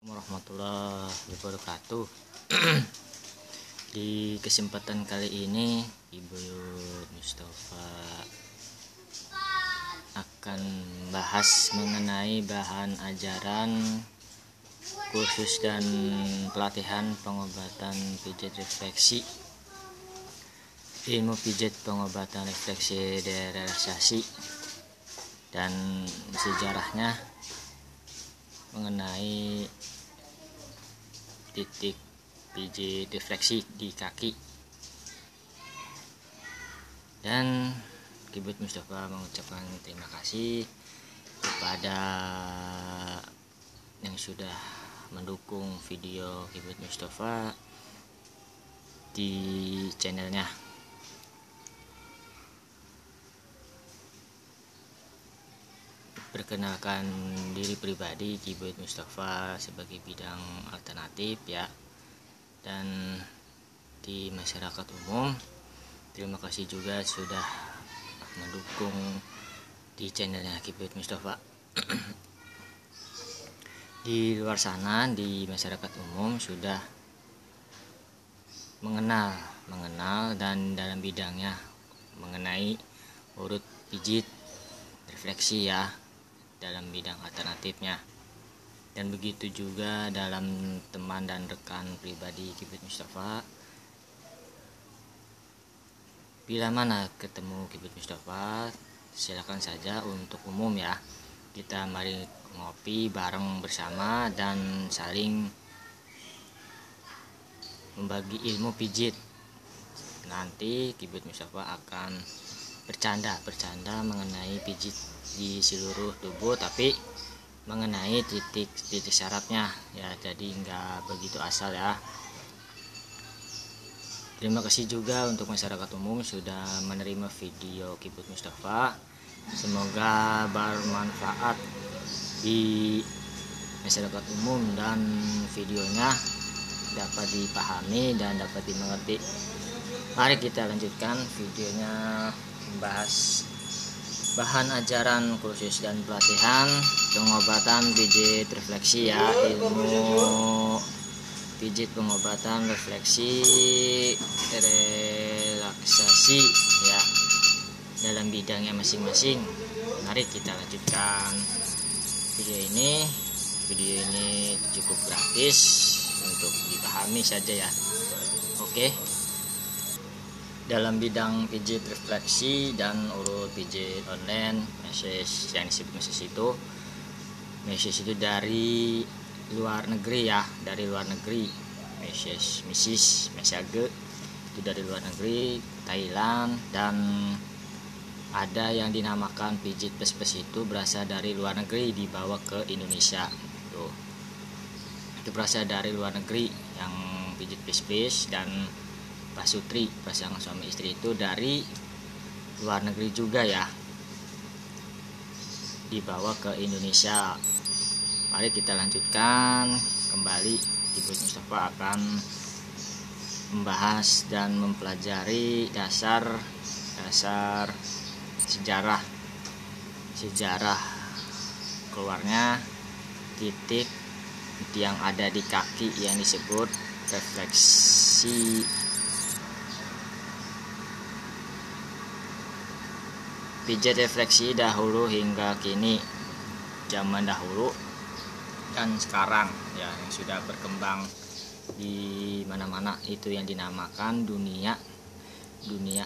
Warahmatullahi wabarakatuh. Di kesempatan kali ini Ibu Mustafa akan bahas mengenai bahan ajaran kursus dan pelatihan pengobatan pijat refleksi, ilmu pijat pengobatan refleksi relaksasi, dan sejarahnya mengenai titik pijat refleksi di kaki. Dan Kibut Mustafa mengucapkan terima kasih kepada yang sudah mendukung video Kibut Mustafa di channelnya. Perkenalkan diri pribadi, Kibut Mustafa sebagai bidang alternatif ya, dan di masyarakat umum. Terima kasih juga sudah mendukung di channelnya Kibut Mustafa. Di luar sana, di masyarakat umum sudah mengenal dan dalam bidangnya mengenai urut pijit refleksi ya, dalam bidang alternatifnya. Dan begitu juga dalam teman dan rekan pribadi Kibut Mustafa. Bila mana ketemu Kibut Mustafa, silakan saja untuk umum ya. Kita mari ngopi bareng bersama dan saling membagi ilmu pijit. Nanti Kibut Mustafa akan bercanda mengenai pijit di seluruh tubuh, tapi mengenai titik syaratnya ya, jadi nggak begitu asal ya. Terima kasih juga untuk masyarakat umum sudah menerima video Kibut Mustafa. Semoga bermanfaat di masyarakat umum dan videonya dapat dipahami dan dapat dimengerti. Mari kita lanjutkan videonya, membahas bahan ajaran kursus dan pelatihan pengobatan pijit refleksi ya, ilmu pijit pengobatan refleksi relaksasi ya, dalam bidangnya masing-masing. Mari kita lanjutkan video ini. Video ini cukup gratis untuk dipahami saja ya. Oke. Dalam bidang pijit refleksi dan urut pijit online, message yang disebut message itu dari luar negeri ya, dari luar negeri. Message itu dari luar negeri, Thailand, dan ada yang dinamakan pijit pes-pes itu berasal dari luar negeri dibawa ke Indonesia. Itu berasal dari luar negeri. Yang pijit pes-pes dan pasutri, pasangan suami istri, itu dari luar negeri juga ya, dibawa ke Indonesia. Mari kita lanjutkan kembali. Kibut Mustafa akan membahas dan mempelajari dasar sejarah keluarnya titik yang ada di kaki yang disebut refleksi. Pijat refleksi dahulu hingga kini, zaman dahulu dan sekarang ya, yang sudah berkembang di mana-mana, itu yang dinamakan dunia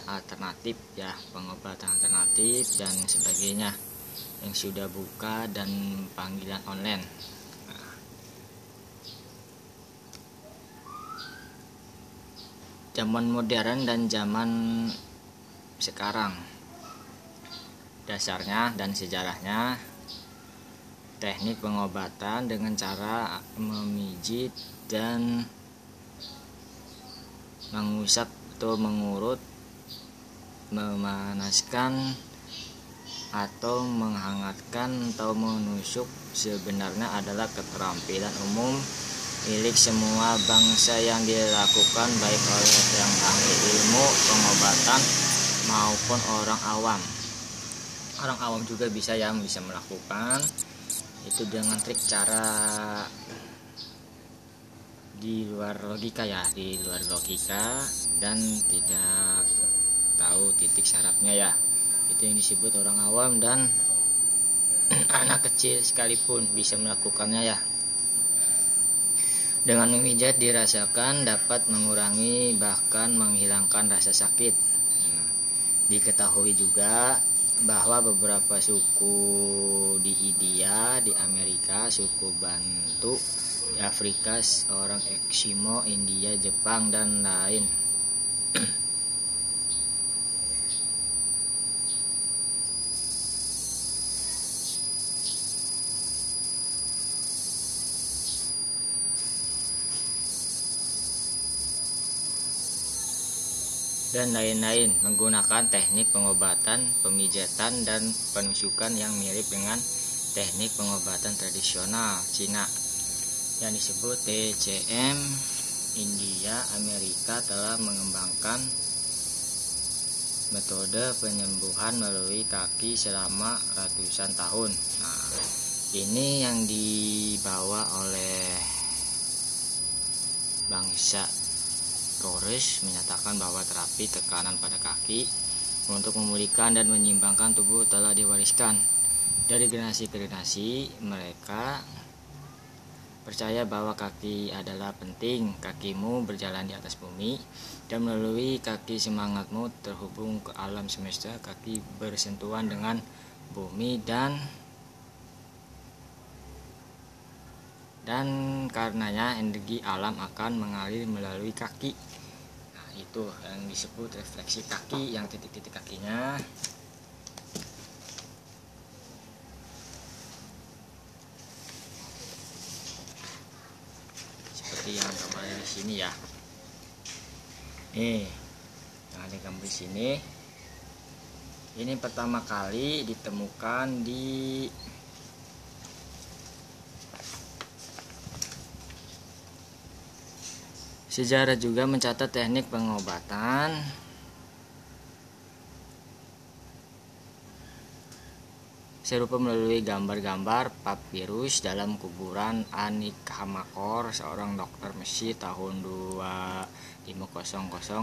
alternatif ya, pengobatan alternatif dan sebagainya, yang sudah buka dan panggilan online. Zaman modern dan zaman sekarang, dasarnya dan sejarahnya, teknik pengobatan dengan cara memijit dan mengusap atau mengurut, memanaskan atau menghangatkan atau menusuk sebenarnya adalah keterampilan umum milik semua bangsa yang dilakukan baik oleh yang ahli ilmu pengobatan maupun orang awam. Orang awam juga bisa melakukan itu dengan trik cara di luar logika ya, di luar logika dan tidak tahu titik syaratnya ya. Itu yang disebut orang awam dan anak kecil sekalipun bisa melakukannya ya. Dengan memijat dirasakan dapat mengurangi bahkan menghilangkan rasa sakit. Diketahui juga bahwa beberapa suku di India, di Amerika, suku Bantu, di Afrika, orang Eskimo, India, Jepang, dan lain. Dan lain-lain menggunakan teknik pengobatan, pemijatan, dan penusukan yang mirip dengan teknik pengobatan tradisional Cina yang disebut TCM. India, Amerika telah mengembangkan metode penyembuhan melalui kaki selama ratusan tahun. Nah, ini yang dibawa oleh bangsa Torres menyatakan bahwa terapi tekanan pada kaki untuk memulihkan dan menyeimbangkan tubuh telah diwariskan dari generasi ke generasi. Mereka percaya bahwa kaki adalah penting. Kakimu berjalan di atas bumi dan melalui kaki semangatmu terhubung ke alam semesta. Kaki bersentuhan dengan bumi dan karenanya energi alam akan mengalir melalui kaki. Nah, itu yang disebut refleksi kaki, yang titik-titik kakinya. Seperti yang gambar di sini ya. Nih, yang ada gambar di sini. Ini pertama kali ditemukan di sejarah juga mencatat teknik pengobatan serupa melalui gambar-gambar papirus dalam kuburan Anikhamakor, seorang dokter Mesir tahun 2500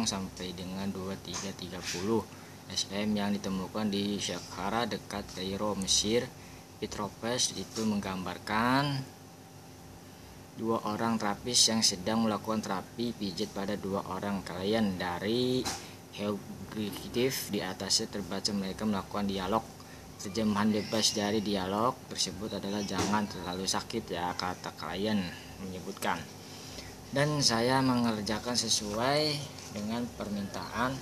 sampai dengan 2330 SM yang ditemukan di Saqqara dekat Kairo, Mesir. Pitropes itu menggambarkan dua orang terapis yang sedang melakukan terapi pijat pada dua orang klien. Dari hieroglif di atasnya terbaca mereka melakukan dialog. Terjemahan bebas dari dialog tersebut adalah jangan terlalu sakit ya, kata klien menyebutkan. Dan saya mengerjakan sesuai dengan permintaan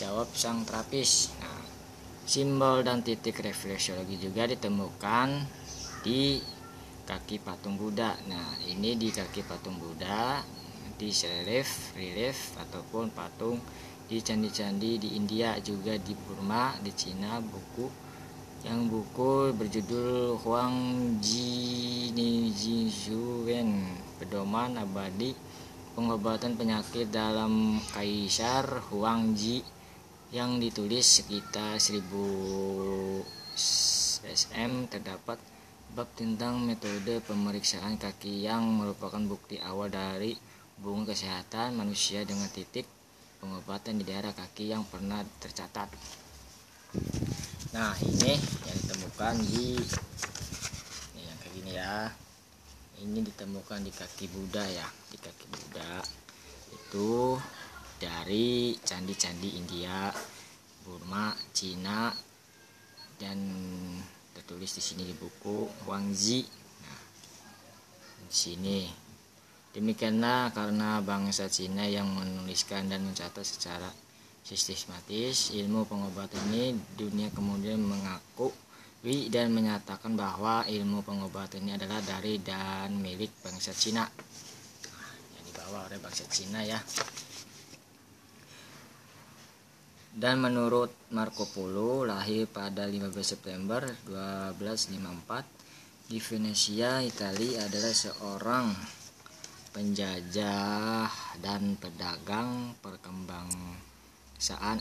jawab sang terapis. Nah, simbol dan titik refleksiologi juga ditemukan di kaki patung Buddha. Nah, ini di kaki patung Buddha, di relief ataupun patung di candi-candi di India, juga di Burma, di Cina. Buku berjudul Huang Ji Nijizuen, pedoman abadi pengobatan penyakit dalam Kaisar Huang Ji, yang ditulis sekitar 1000 SM. Terdapat bab tentang metode pemeriksaan kaki yang merupakan bukti awal dari hubungan kesehatan manusia dengan titik pengobatan di daerah kaki yang pernah tercatat. Nah, ini yang ditemukan di yang kayak gini ya. Ini ditemukan di kaki Buddha ya, di kaki Buddha itu dari candi-candi India, Burma, Cina, dan tertulis di sini di buku Huangzi. Nah, di sini demikianlah karena bangsa Cina yang menuliskan dan mencatat secara sistematis ilmu pengobatan ini, dunia kemudian mengakui dan menyatakan bahwa ilmu pengobatan ini adalah dari dan milik bangsa Cina. Nah, yang dibawa oleh bangsa Cina ya. Dan menurut Marco Polo, lahir pada 15 September 1254 di Venesia, Italia, adalah seorang penjajah dan pedagang perkembangan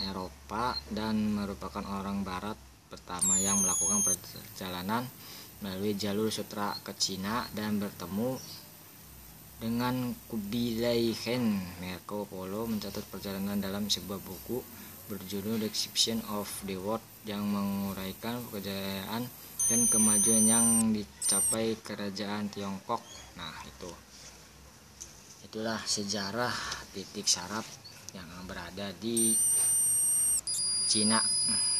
Eropa dan merupakan orang Barat pertama yang melakukan perjalanan melalui jalur sutra ke Cina dan Dengan Kubilai Khan, Marco Polo mencatat perjalanan dalam sebuah buku berjudul Description of the World yang menguraikan kejayaan dan kemajuan yang dicapai kerajaan Tiongkok. Nah, itulah sejarah titik saraf yang berada di Cina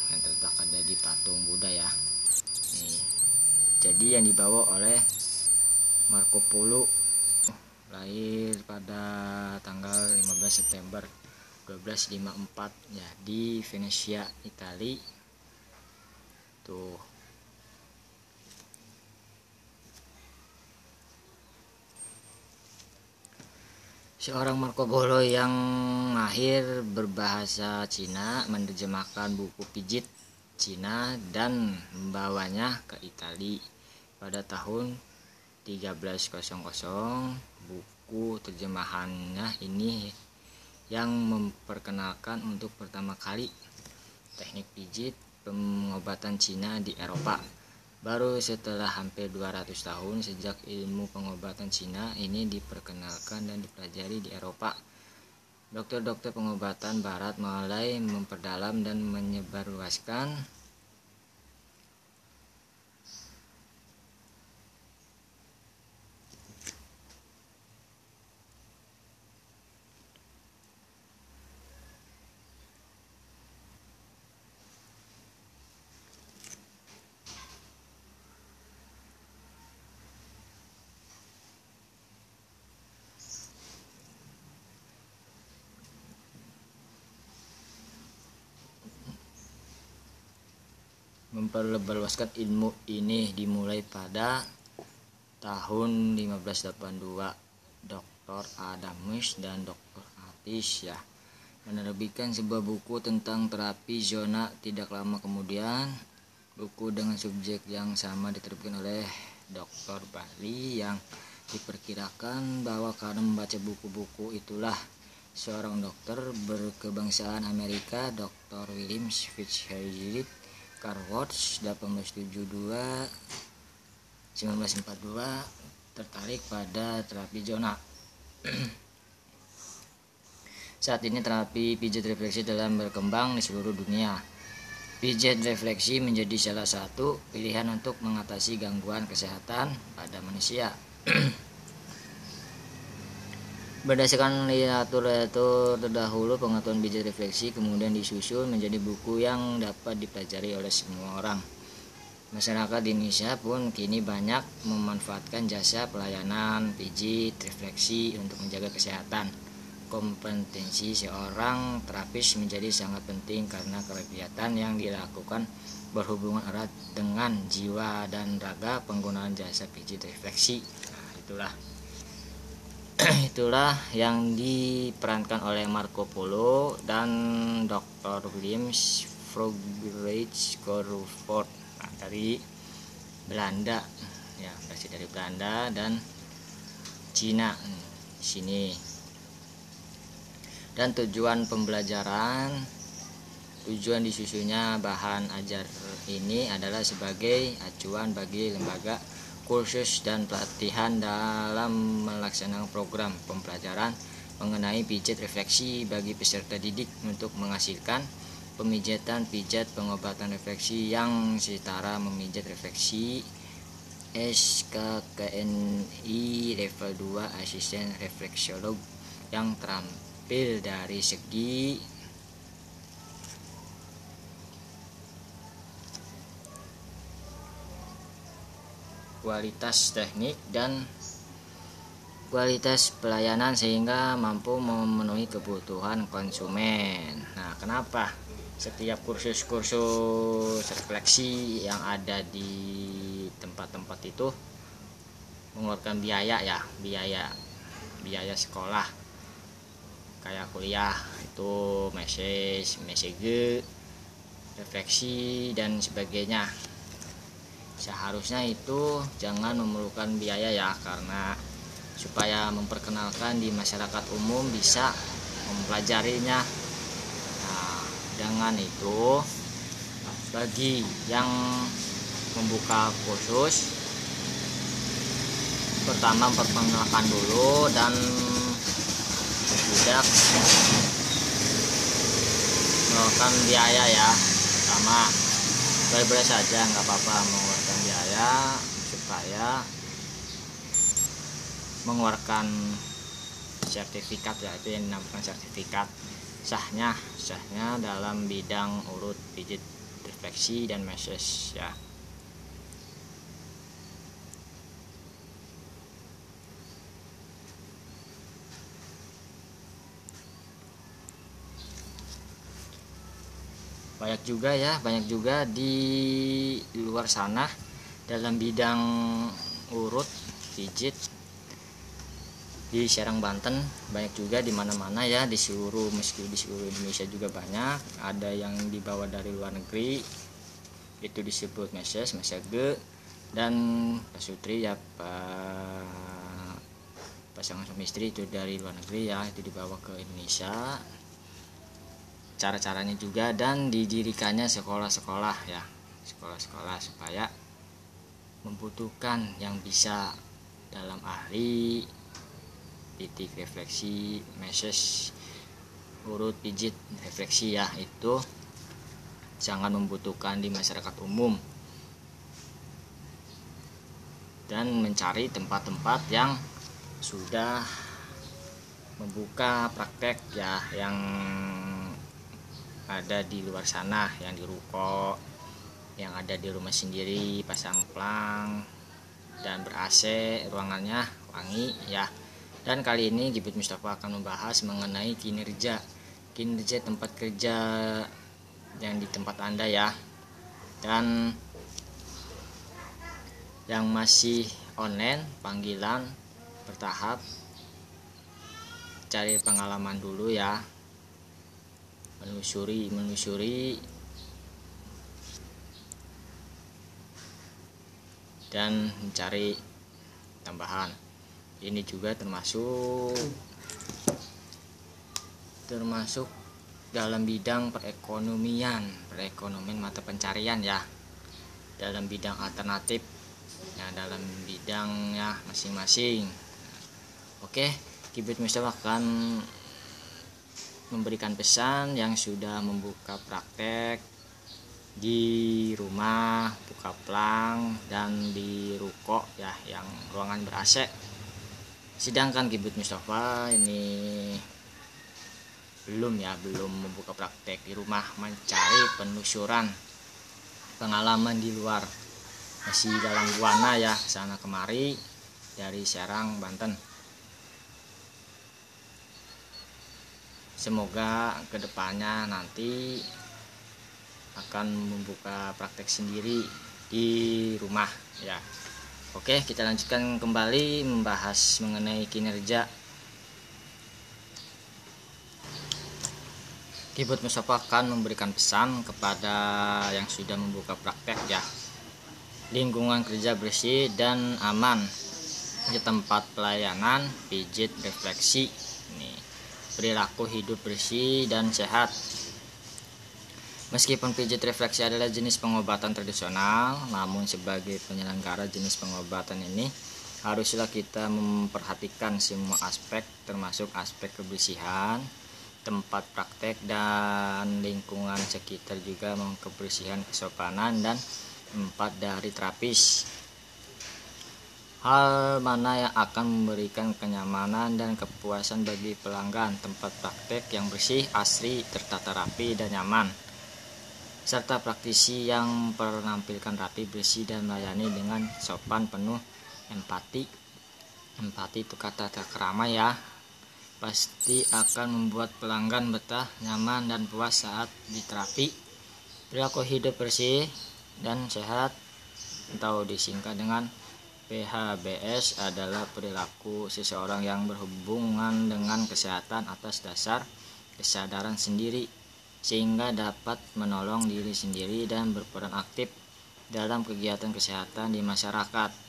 yang terletak ada di patung Buddha ya. Nih, jadi yang dibawa oleh Marco Polo lahir pada tanggal 15 September 1254 ya di Venesia, Italia. Tuh. Seorang Marco Polo yang mahir berbahasa Cina menerjemahkan buku pijit Cina dan membawanya ke Italia pada tahun 1300. Buku terjemahannya ini yang memperkenalkan untuk pertama kali teknik pijit pengobatan Cina di Eropa. Baru setelah hampir 200 tahun sejak ilmu pengobatan Cina ini diperkenalkan dan dipelajari di Eropa, dokter-dokter pengobatan barat mulai memperdalam dan menyebarluaskan memperluaskan ilmu ini dimulai pada tahun 1582. Dr. Adamus dan Dr. Atis ya menerbitkan sebuah buku tentang terapi zona. Tidak lama kemudian buku dengan subjek yang sama diterbitkan oleh Dr. Bali yang diperkirakan bahwa karena membaca buku-buku itulah seorang dokter berkebangsaan Amerika, Dr. William Fitzgerald Carwatch 1872-1942 tertarik pada terapi zona. Saat ini terapi pijat refleksi telah berkembang di seluruh dunia. Pijat refleksi menjadi salah satu pilihan untuk mengatasi gangguan kesehatan pada manusia. Berdasarkan literatur terdahulu, pengetahuan pijat refleksi kemudian disusun menjadi buku yang dapat dipelajari oleh semua orang. Masyarakat di Indonesia pun kini banyak memanfaatkan jasa pelayanan pijit refleksi untuk menjaga kesehatan. Kompetensi seorang terapis menjadi sangat penting karena kegiatan yang dilakukan berhubungan erat dengan jiwa dan raga penggunaan jasa pijit refleksi. Nah, itulah yang diperankan oleh Marco Polo dan Dr. William Frobrecht Corford dari Belanda ya, versi dari Belanda dan Cina di sini. Dan tujuan disusunnya bahan ajar ini adalah sebagai acuan bagi lembaga kursus dan pelatihan dalam melaksanakan program pembelajaran mengenai pijat refleksi bagi peserta didik untuk menghasilkan pemijatan pijat pengobatan refleksi yang setara memijat refleksi SKKNI level 2 asisten refleksolog yang terampil dari segi kualitas teknik dan kualitas pelayanan sehingga mampu memenuhi kebutuhan konsumen. Nah, kenapa setiap kursus-kursus refleksi yang ada di tempat-tempat itu mengeluarkan biaya ya, biaya sekolah kayak kuliah itu mesege, refleksi dan sebagainya. Seharusnya itu jangan memerlukan biaya ya, karena supaya memperkenalkan di masyarakat umum bisa mempelajarinya. Nah, dengan itu bagi yang membuka kursus pertama memperkenalkan dulu dan budak mengeluarkan biaya ya. Pertama boleh-boleh saja, nggak apa-apa mengeluarkan biaya supaya mengeluarkan sertifikat ya, itu yang dinamakan sertifikat sahnya dalam bidang urut, pijit, refleksi dan meses ya. Banyak juga di luar sana dalam bidang urut, pijit di Serang, Banten, banyak juga di mana-mana ya, meski di seluruh Indonesia juga banyak. Ada yang dibawa dari luar negeri, itu disebut mesege, dan pasutri ya, pasangan suami istri itu dari luar negeri ya, itu dibawa ke Indonesia. Cara-caranya juga, dan didirikannya sekolah-sekolah ya, sekolah-sekolah supaya membutuhkan yang bisa dalam ahli titik refleksi, meses, urut, pijit, refleksi ya, itu sangat membutuhkan di masyarakat umum, dan mencari tempat-tempat yang sudah membuka praktek ya, yang ada di luar sana, yang di ruko, yang ada di rumah sendiri, pasang plang dan ber-AC, ruangannya wangi ya. Dan kali ini Gibut Mustafa akan membahas mengenai kinerja tempat kerja yang di tempat Anda ya. Dan yang masih online, panggilan bertahap, cari pengalaman dulu ya, menelusuri dan mencari tambahan. Ini juga termasuk dalam bidang perekonomian mata pencarian ya, dalam bidang alternatif ya, dalam bidangnya masing-masing. Oke, Gibut Mustafa akan memberikan pesan yang sudah membuka praktek di rumah, buka plang, dan di ruko ya, yang ruangan ber-AC. Sedangkan Gibut Mustafa ini belum membuka praktek di rumah, mencari penelusuran pengalaman di luar, masih dalam buana ya, sana kemari dari Serang, Banten. Semoga kedepannya nanti akan membuka praktek sendiri di rumah ya. Oke, kita lanjutkan kembali membahas mengenai kinerja. Gibut Mustafa akan memberikan pesan kepada yang sudah membuka praktek ya. Lingkungan kerja bersih dan aman di tempat pelayanan pijit refleksi. Nih, perilaku hidup bersih dan sehat. Meskipun pijit refleksi adalah jenis pengobatan tradisional, namun sebagai penyelenggara jenis pengobatan ini haruslah kita memperhatikan semua aspek, termasuk aspek kebersihan tempat praktek dan lingkungan sekitar, juga kebersihan, kesopanan, dan 4 dari terapis. Hal mana yang akan memberikan kenyamanan dan kepuasan bagi pelanggan? Tempat praktek yang bersih, asri, tertata rapi, dan nyaman, serta praktisi yang menampilkan rapi, bersih, dan melayani dengan sopan, penuh empati itu kata kerama ya, pasti akan membuat pelanggan betah, nyaman, dan puas saat diterapi. Perilaku hidup bersih dan sehat atau disingkat dengan PHBS adalah perilaku seseorang yang berhubungan dengan kesehatan atas dasar kesadaran sendiri, sehingga dapat menolong diri sendiri dan berperan aktif dalam kegiatan kesehatan di masyarakat.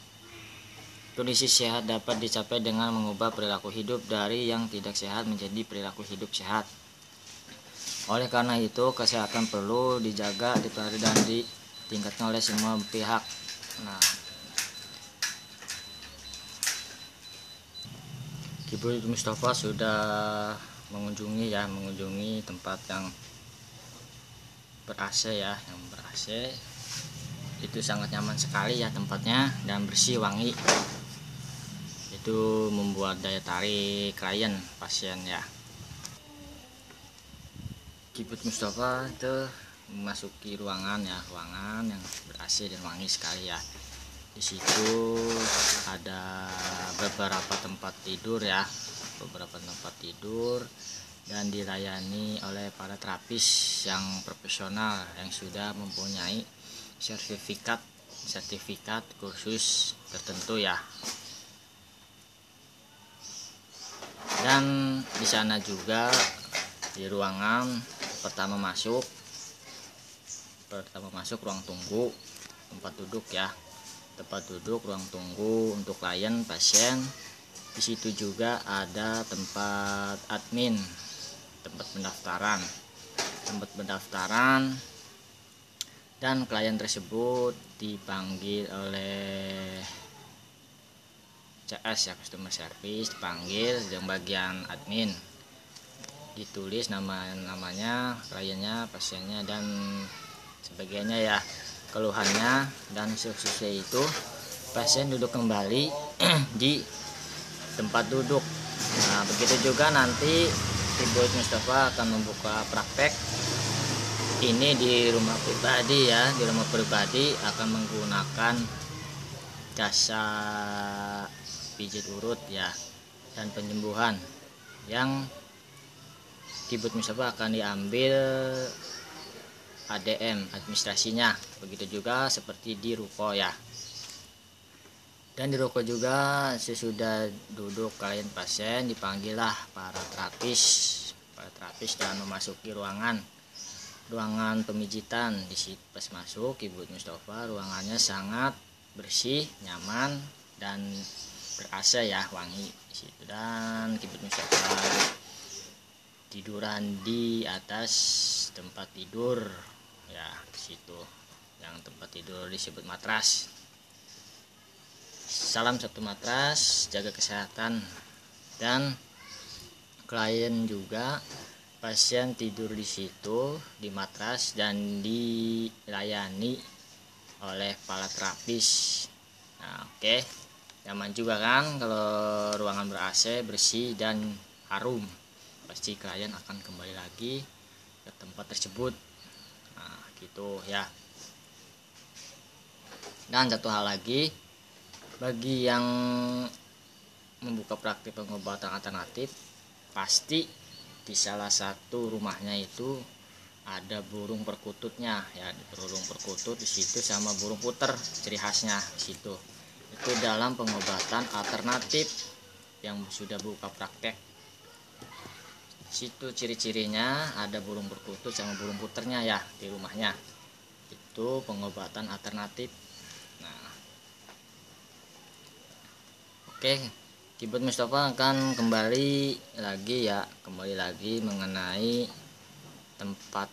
Kondisi sehat dapat dicapai dengan mengubah perilaku hidup dari yang tidak sehat menjadi perilaku hidup sehat. Oleh karena itu, kesehatan perlu dijaga, dipelajari, dan ditingkatkan oleh semua pihak. Nah, Ibu Mustafa sudah mengunjungi tempat yang ber-AC ya, yang ber-AC itu sangat nyaman sekali ya tempatnya, dan bersih, wangi. Itu membuat daya tarik klien pasien ya. Kibut Mustafa itu memasuki ruangan yang ber-AC dan wangi sekali ya. Di situ ada beberapa tempat tidur dan dilayani oleh para terapis yang profesional yang sudah mempunyai sertifikat kursus tertentu ya. Dan di sana juga di ruangan pertama masuk ruang tunggu, tempat duduk ruang tunggu untuk klien pasien. Di situ juga ada tempat admin, tempat pendaftaran, dan klien tersebut dipanggil oleh CS ya, customer service, dipanggil di bagian admin, ditulis namanya kliennya, pasiennya, dan sebagainya ya, keluhannya, dan sesuai itu pasien duduk kembali di tempat duduk. Nah, begitu juga nanti Ibu Mustafa akan membuka praktek ini di rumah pribadi ya. Di rumah pribadi akan menggunakan jasa pijit urut ya dan penyembuhan, yang Ibu Mustafa akan diambil ADM, administrasinya. Begitu juga seperti di ruko ya. Dan di ruko juga sesudah duduk klien pasien dipanggillah para terapis dan memasuki ruangan pemijitan. Di situ pas masuk Ibu Mustafa, ruangannya sangat bersih, nyaman, dan ber-AC ya, wangi di situ. Dan Ibu Mustafa tiduran di atas tempat tidur ya, di situ yang tempat tidur disebut matras. Salam satu matras, jaga kesehatan. Dan klien juga pasien tidur di situ di matras dan dilayani oleh para terapis. Nah, oke. Nyaman juga kan kalau ruangan ber-AC, bersih dan harum. Pasti klien akan kembali lagi ke tempat tersebut. Nah, gitu ya. Dan satu hal lagi, bagi yang membuka praktik pengobatan alternatif, pasti di salah satu rumahnya itu ada burung perkututnya ya, burung perkutut di situ sama burung puter, ciri khasnya di situ. Itu dalam pengobatan alternatif yang sudah buka praktek. Situ ciri-cirinya ada burung perkutut sama burung puternya ya di rumahnya. Itu pengobatan alternatif. Nah, oke, Kibut Mustafa akan kembali lagi mengenai tempat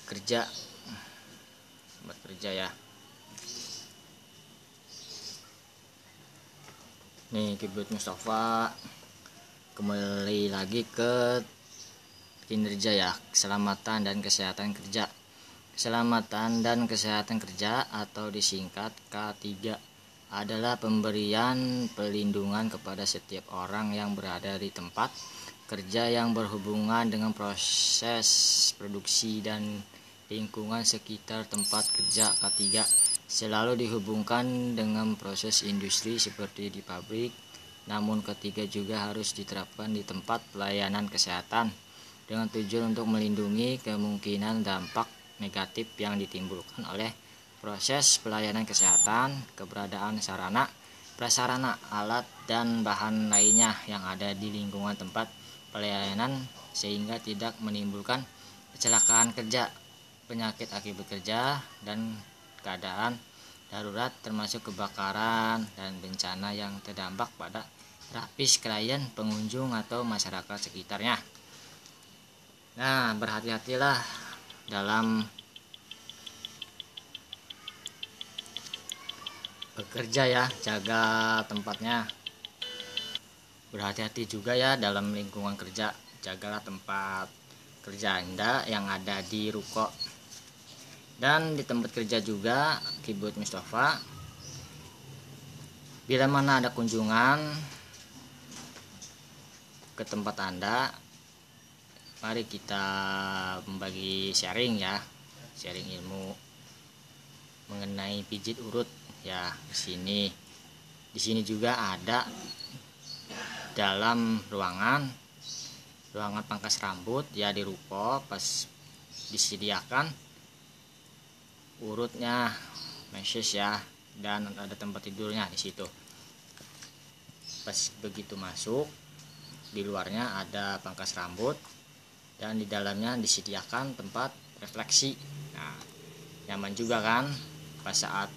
kerja ya. Nih, Kibut Mustafa kembali lagi ke kinerja ya, keselamatan dan kesehatan kerja. Keselamatan dan kesehatan kerja atau disingkat K3 adalah pemberian perlindungan kepada setiap orang yang berada di tempat kerja yang berhubungan dengan proses produksi dan lingkungan sekitar tempat kerja. K3 selalu dihubungkan dengan proses industri seperti di pabrik, namun ketiga juga harus diterapkan di tempat pelayanan kesehatan dengan tujuan untuk melindungi kemungkinan dampak negatif yang ditimbulkan oleh proses pelayanan kesehatan, keberadaan sarana, prasarana, alat, dan bahan lainnya yang ada di lingkungan tempat pelayanan sehingga tidak menimbulkan kecelakaan kerja, penyakit akibat kerja, dan keadaan darurat termasuk kebakaran dan bencana yang terdampak pada terapis, klien, pengunjung, atau masyarakat sekitarnya. Nah, berhati-hatilah dalam bekerja ya, jaga tempatnya. berhati-hati juga ya dalam lingkungan kerja. Jagalah tempat kerja Anda yang ada di ruko. Dan di tempat kerja juga Kibut Mustafa, bila mana ada kunjungan ke tempat Anda, mari kita membagi sharing ya, sharing ilmu mengenai pijit urut ya. Di sini juga ada dalam ruangan pangkas rambut ya, di ruko pas disediakan urutnya, meses ya, dan ada tempat tidurnya di situ. Pas begitu masuk, di luarnya ada pangkas rambut dan di dalamnya disediakan tempat refleksi. Nah, nyaman juga kan pas saat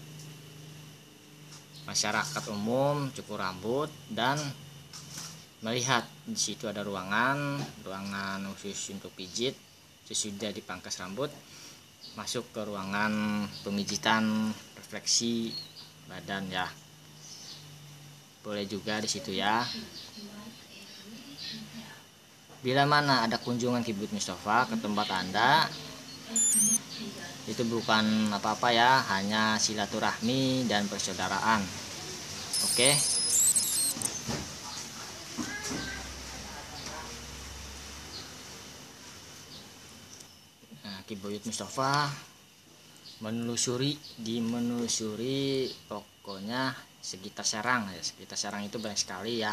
masyarakat umum cukur rambut dan melihat di situ ada ruangan khusus untuk pijit. Sesudah dipangkas rambut, masuk ke ruangan pemijitan refleksi badan ya. Boleh juga di situ ya. Bila mana ada kunjungan Kibut Mustafa ke tempat Anda, itu bukan apa-apa ya, hanya silaturahmi dan persaudaraan. Oke. Nah, Kibut Mustafa menelusuri pokoknya sekitar Serang ya. Sekitar Serang itu banyak sekali ya.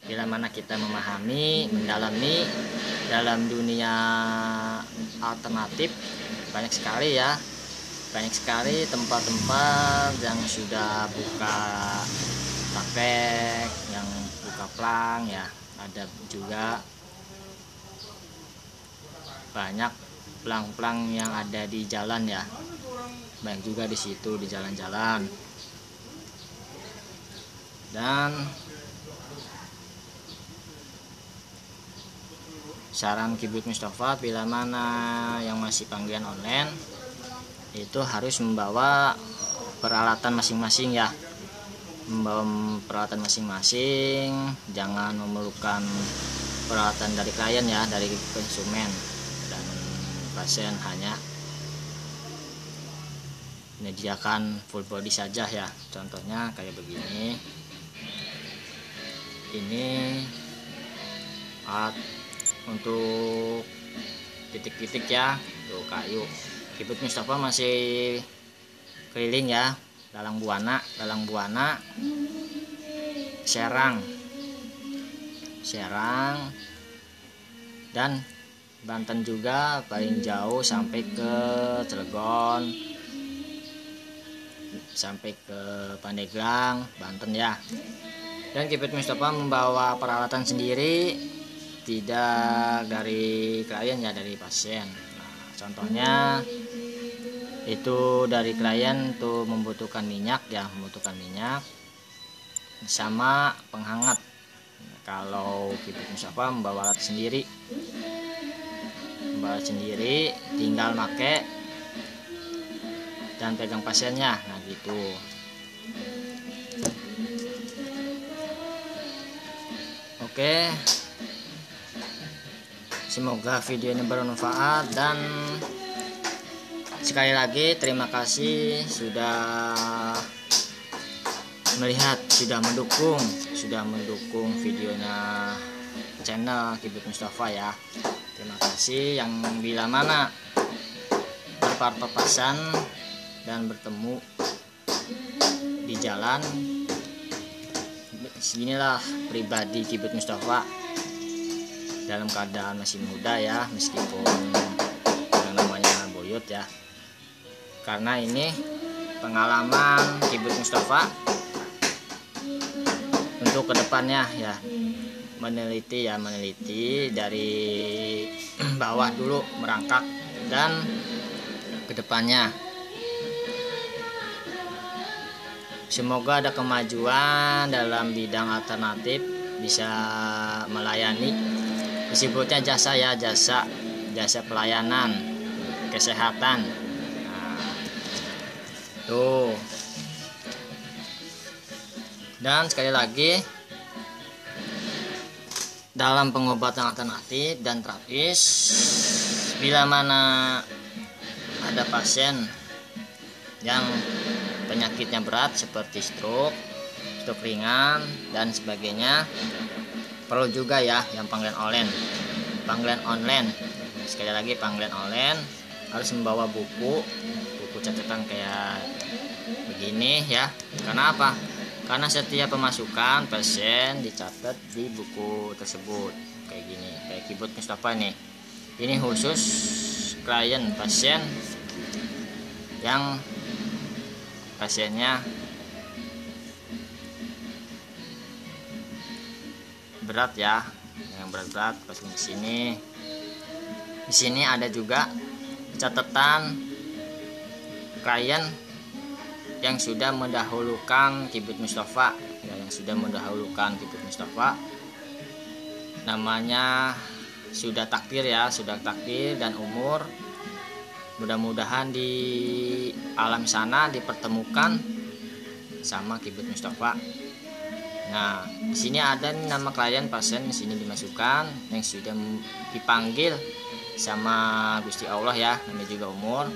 Bila mana kita memahami, mendalami dalam dunia alternatif, banyak sekali ya, banyak sekali tempat-tempat yang sudah buka praktek, yang buka plang ya. Ada juga banyak plang-plang yang ada di jalan ya, banyak juga di situ di jalan-jalan. Dan saran Kibut Mustafa, bila mana yang masih panggilan online itu harus membawa peralatan masing-masing ya, membawa peralatan masing-masing, jangan memerlukan peralatan dari klien ya, dari konsumen, dan pasien hanya menyediakan full body saja ya. Contohnya kayak begini, ini alat untuk titik-titik ya, tuh kayu. Kibut Mustafa masih keliling ya, Dalang Buana, Serang, dan Banten juga, paling jauh sampai ke Cilegon, sampai ke Pandeglang, Banten ya. Dan Kibut Mustafa membawa peralatan sendiri, tidak dari klien ya, dari pasien. Nah, contohnya itu dari klien tuh membutuhkan minyak ya, sama penghangat. Nah, kalau Kibut Mustafa membawa alat sendiri, tinggal make dan pegang pasiennya. Nah gitu. Oke, semoga video ini bermanfaat, dan sekali lagi terima kasih sudah melihat, sudah mendukung videonya channel Kibut Mustafa ya. Terima kasih. Yang bila mana berpapasan dan bertemu di jalan, seginilah pribadi Kibut Mustafa dalam keadaan masih muda ya, meskipun yang namanya boyot ya. Karena ini pengalaman Kibut Mustafa untuk kedepannya ya, meneliti dari bawah dulu, merangkak, dan kedepannya semoga ada kemajuan dalam bidang alternatif, bisa melayani, disebutnya jasa ya, jasa pelayanan kesehatan. Nah, tuh. Dan sekali lagi dalam pengobatan alternatif dan terapis, bila mana ada pasien yang penyakitnya berat seperti stroke ringan dan sebagainya, perlu juga ya yang panggilan online. Sekali lagi, panggilan online harus membawa buku catatan kayak begini ya. Karena apa? Karena setiap pemasukan pasien dicatat di buku tersebut kayak gini, kayak keyboard Mustafa nih. Ini khusus klien pasien yang pasiennya berat ya, yang berat pasien di sini. Di sini ada juga catatan klien yang sudah mendahulukan keyboard Mustafa ya, namanya sudah takdir dan umur. Mudah-mudahan di alam sana dipertemukan sama keyboard Mustafa. Nah, di sini ada nih nama klien pasien, di sini dimasukkan yang sudah dipanggil sama Gusti Allah ya, namanya juga umur.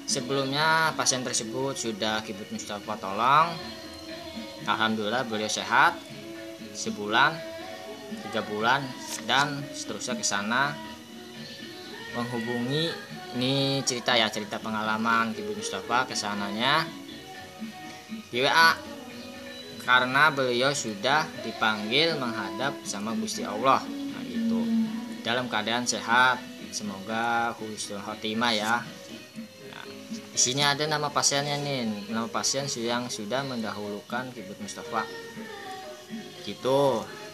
Sebelumnya pasien tersebut sudah keyboard Mustafa tolong. Alhamdulillah beliau sehat sebulan, 3 bulan dan seterusnya ke sana. Menghubungi ini cerita pengalaman keyboard Mustafa kesananya di WA, karena beliau sudah dipanggil menghadap sama Gusti Allah. Nah, itu dalam keadaan sehat, semoga husnul khotimah ya. Di sini ada nama pasiennya nih, nama pasien yang sudah mendahulukan keyboard Mustafa. Gitu.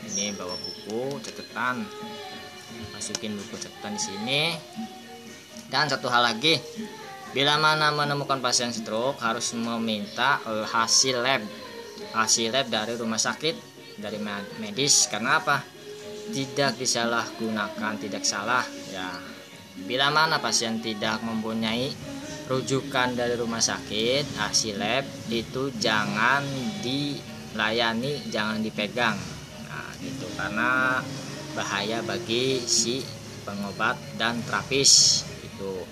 Ini bawa buku catatan, masukin buku catatan di sini. Dan satu hal lagi, bila mana menemukan pasien stroke harus meminta hasil lab dari rumah sakit, dari medis. Karena apa? Tidak disalahgunakan, tidak salah ya. Bila mana pasien tidak mempunyai rujukan dari rumah sakit, hasil lab itu jangan dilayani, jangan dipegang. Nah, gitu, karena bahaya bagi si pengobat dan terapis itu.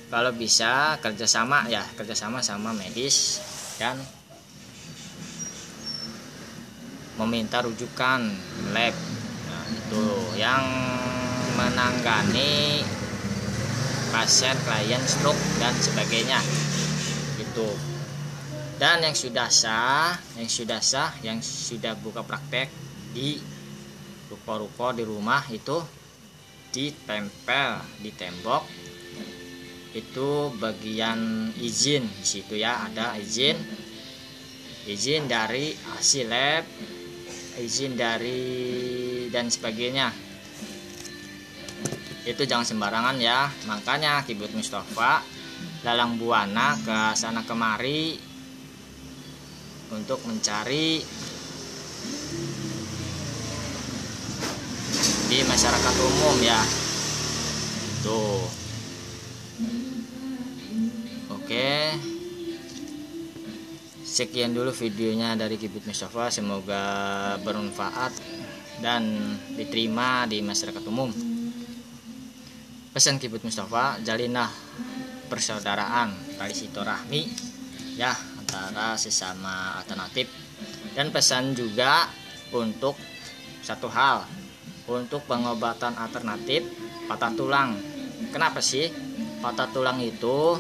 Kalau bisa kerjasama sama medis dan meminta rujukan lab. Nah, itu yang menangani pasien klien stroke dan sebagainya gitu. Dan yang sudah sah, yang sudah buka praktek di ruko-ruko di rumah itu ditempel di tembok, itu bagian izin di situ ya, ada izin dari hasil lab, izin dari dan sebagainya. Itu jangan sembarangan ya. Makanya keyboard Mustafa dalang buana ke sana kemari untuk mencari di masyarakat umum ya. Tuh. Oke. Sekian dulu videonya dari keyboard Mustafa, semoga bermanfaat dan diterima di masyarakat umum. Pesan keyboard Mustafa, jalinlah persaudaraan, tali silaturahmi ya antara sesama alternatif. Dan pesan juga untuk satu hal, untuk pengobatan alternatif patah tulang. Kenapa sih patah tulang itu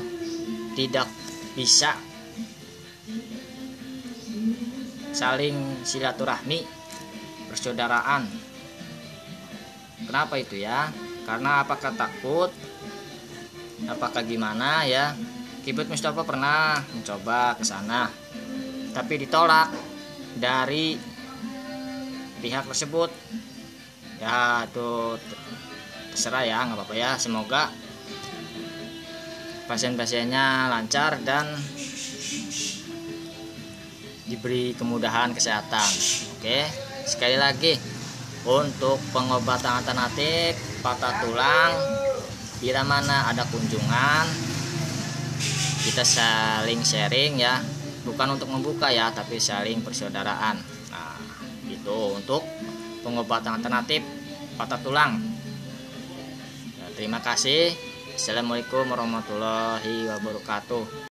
tidak bisa saling silaturahmi, persaudaraan? Kenapa itu ya? Karena apakah takut, apakah gimana ya? Keyboard Mustafa pernah mencoba ke sana, tapi ditolak dari pihak tersebut. Ya itu terserah ya, nggak apa-apa ya. Semoga pasien-pasiennya lancar dan diberi kemudahan kesehatan. Oke, sekali lagi untuk pengobatan alternatif patah tulang, bila mana ada kunjungan, kita saling sharing ya, bukan untuk membuka ya, tapi saling persaudaraan. Nah, itu untuk pengobatan alternatif patah tulang. Terima kasih. Assalamualaikum warahmatullahi wabarakatuh.